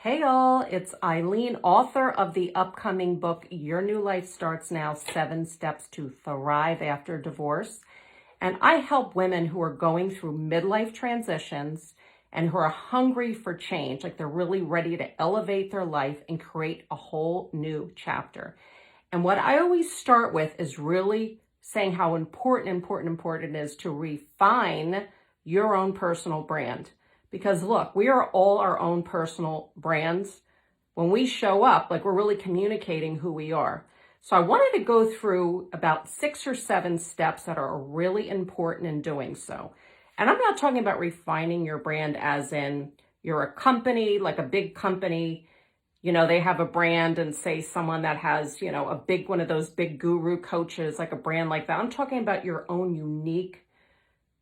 Hey all, it's Eileen, author of the upcoming book, Your New Life Starts Now, 7 Steps to Thrive After Divorce. And I help women who are going through midlife transitions and who are hungry for change, like they're really ready to elevate their life and create a whole new chapter. And what I always start with is really saying how important it is to refine your own personal brand. Because look, we are all our own personal brands. When we show up, like we're really communicating who we are. So I wanted to go through about 6 or 7 steps that are really important in doing so. And I'm not talking about refining your brand as in you're a company, like a big company, they have a brand and say someone that has, a big one of those big guru coaches, like a brand like that. I'm talking about your own unique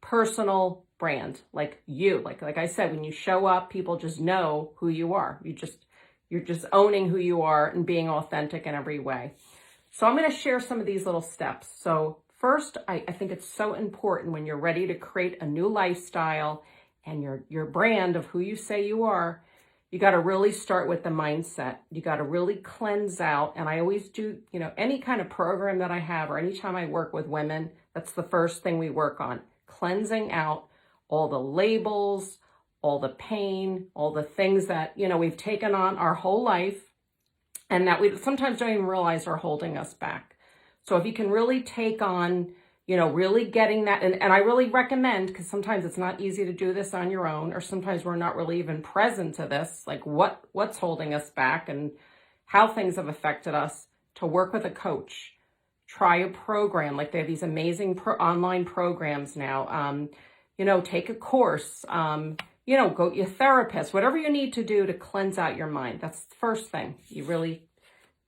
personal brand, like you, like I said, when you show up, people just know who you are. You're just owning who you are and being authentic in every way. So I'm going to share some of these little steps. So first, I think it's so important when you're ready to create a new lifestyle and your brand of who you say you are, you got to really start with the mindset. You got to really cleanse out. And I always do, any kind of program that I have or anytime I work with women, that's the first thing we work on. Cleansing out all the labels, all the pain, all the things that, we've taken on our whole life and that we sometimes don't even realize are holding us back. So if you can really take on, really getting that, and I really recommend, because sometimes it's not easy to do this on your own, or sometimes we're not really even present to this, like what's holding us back and how things have affected us, to work with a coach. Try a program, like they have these amazing online programs now. Take a course, go to your therapist, whatever you need to do to cleanse out your mind. That's the first thing.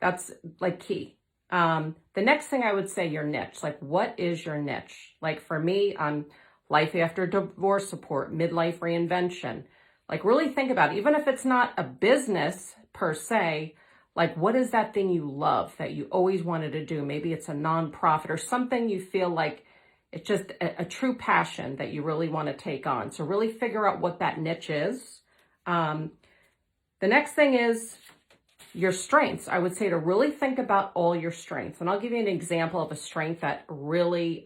That's like key. The next thing I would say, your niche. Like, what is your niche? Like for me, life after divorce support, midlife reinvention. Like really think about it. Even if it's not a business per se, like what is that thing you love that you always wanted to do? Maybe it's a nonprofit or something you feel like it's just a true passion that you really want to take on. So really figure out what that niche is. The next thing is your strengths. I would say to really think about all your strengths. And I'll give you an example of a strength that really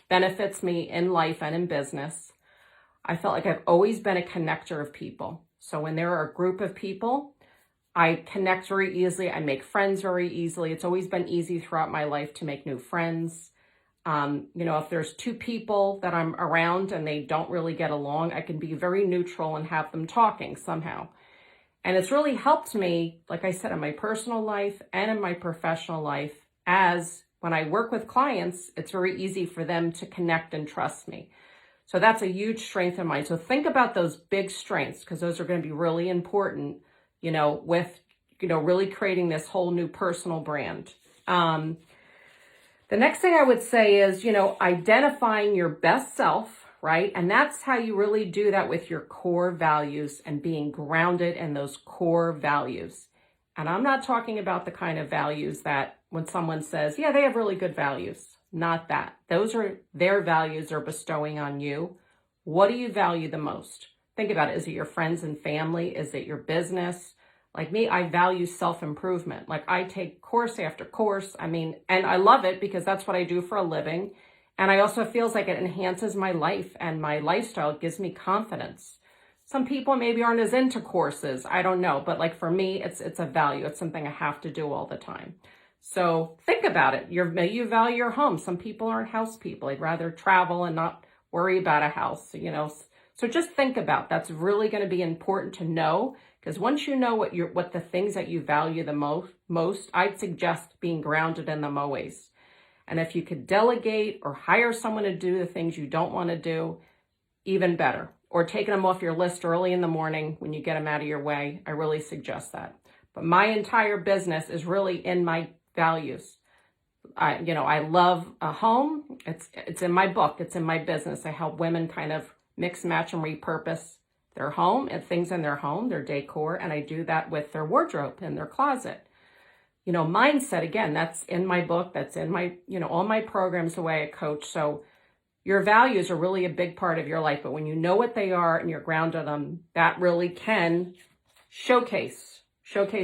benefits me in life and in business. I felt like I've always been a connector of people. So when there are a group of people, I connect very easily. I make friends very easily. It's always been easy throughout my life to make new friends. If there's 2 people that I'm around and they don't really get along, I can be very neutral and have them talking somehow. And it's really helped me, like I said, in my personal life and in my professional life, as when I work with clients, it's very easy for them to connect and trust me. So that's a huge strength of mine. So think about those big strengths, because those are going to be really important, with, really creating this whole new personal brand. The next thing I would say is, identifying your best self, right? And that's how you really do that with your core values and being grounded in those core values. And I'm not talking about the kind of values that when someone says, yeah, they have really good values. Not that. Those are their values they're bestowing on you. What do you value the most? Think about it. Is it your friends and family? Is it your business? Like me, I value self-improvement. Like I take course after course. And I love it because that's what I do for a living. And I also feels like it enhances my life and my lifestyle. It gives me confidence. Some people maybe aren't as into courses. I don't know. But like for me, it's a value. It's something I have to do all the time. So think about it. Maybe you value your home. Some people aren't house people. They'd rather travel and not worry about a house, So just think about that's really going to be important to know. Because once you know what the things that you value the most, I'd suggest being grounded in them always. And if you could delegate or hire someone to do the things you don't want to do, even better. Or taking them off your list early in the morning when you get them out of your way. I really suggest that. But my entire business is really in my values. I love a home. It's in my book. It's in my business. I help women kind of mix, match, and repurpose their home and things in their home, their decor, and I do that with their wardrobe and their closet. Mindset, again, that's in my book, that's in my, all my programs, the way I coach. So your values are really a big part of your life, but when you know what they are and you're grounded on them, that really can showcase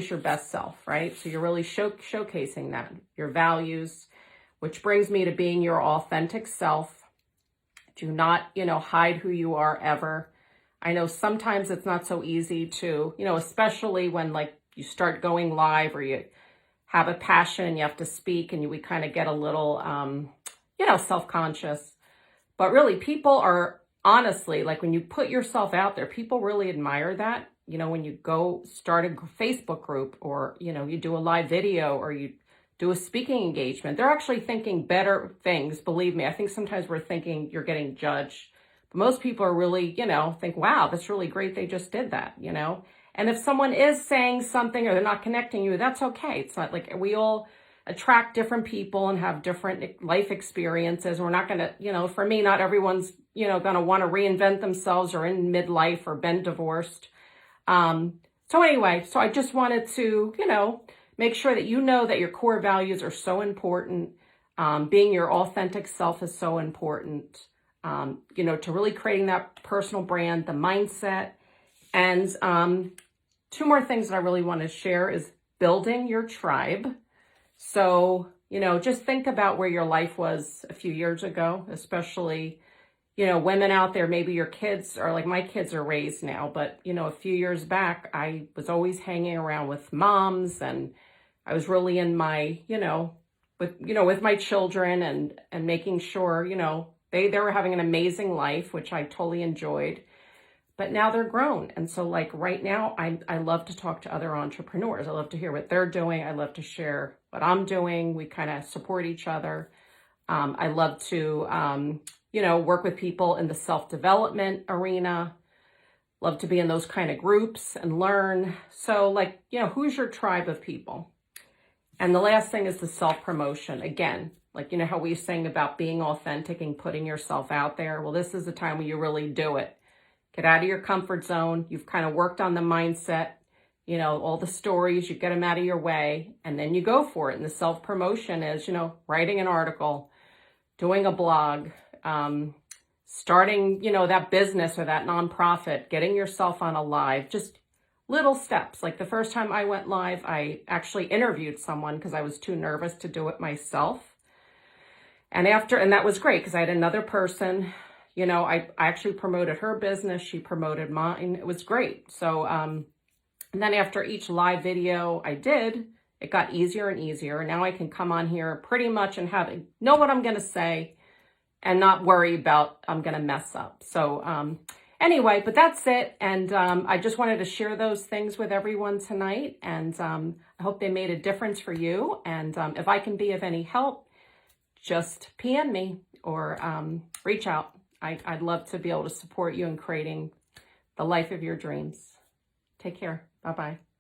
your best self, right? So you're really showcasing that, your values, which brings me to being your authentic self. Do not, hide who you are ever. I know sometimes it's not so easy to, especially when like you start going live or you have a passion and you have to speak and we kind of get a little, self-conscious. But really, people are honestly, like when you put yourself out there, people really admire that. When you go start a Facebook group or, you do a live video or you do a speaking engagement, they're actually thinking better things. Believe me, I think sometimes we're thinking you're getting judged. But most people are really, think, wow, that's really great. They just did that, And if someone is saying something or they're not connecting you, that's okay. It's not like we all attract different people and have different life experiences. We're not going to, for me, not everyone's, going to want to reinvent themselves or in midlife or been divorced. So anyway, so I just wanted to, make sure that that your core values are so important. Being your authentic self is so important. To really creating that personal brand, the mindset. And two more things that I really want to share is building your tribe. So, just think about where your life was a few years ago, especially, women out there, maybe your kids are like my kids are raised now, but, a few years back, I was always hanging around with moms and I was really in my, with my children and making sure, they were having an amazing life, which I totally enjoyed. But now they're grown. And so like right now, I love to talk to other entrepreneurs. I love to hear what they're doing. I love to share what I'm doing. We kind of support each other. I love to, work with people in the self-development arena. Love to be in those kind of groups and learn. So like, who's your tribe of people? And the last thing is the self-promotion. Again, like, how we saying about being authentic and putting yourself out there. Well, this is the time when you really do it. Get out of your comfort zone. You've kind of worked on the mindset, all the stories, you get them out of your way, and then you go for it. And the self-promotion is, writing an article, doing a blog, starting, that business or that nonprofit, getting yourself on a live, just little steps. Like the first time I went live, I actually interviewed someone because I was too nervous to do it myself. And that was great because I had another person. I actually promoted her business. She promoted mine. It was great. So, and then after each live video I did, it got easier and easier. Now I can come on here pretty much and know what I'm going to say and not worry about I'm going to mess up. So, anyway, but that's it. And, I just wanted to share those things with everyone tonight. And, I hope they made a difference for you. And, if I can be of any help, just PM me or, reach out. I'd love to be able to support you in creating the life of your dreams. Take care. Bye-bye.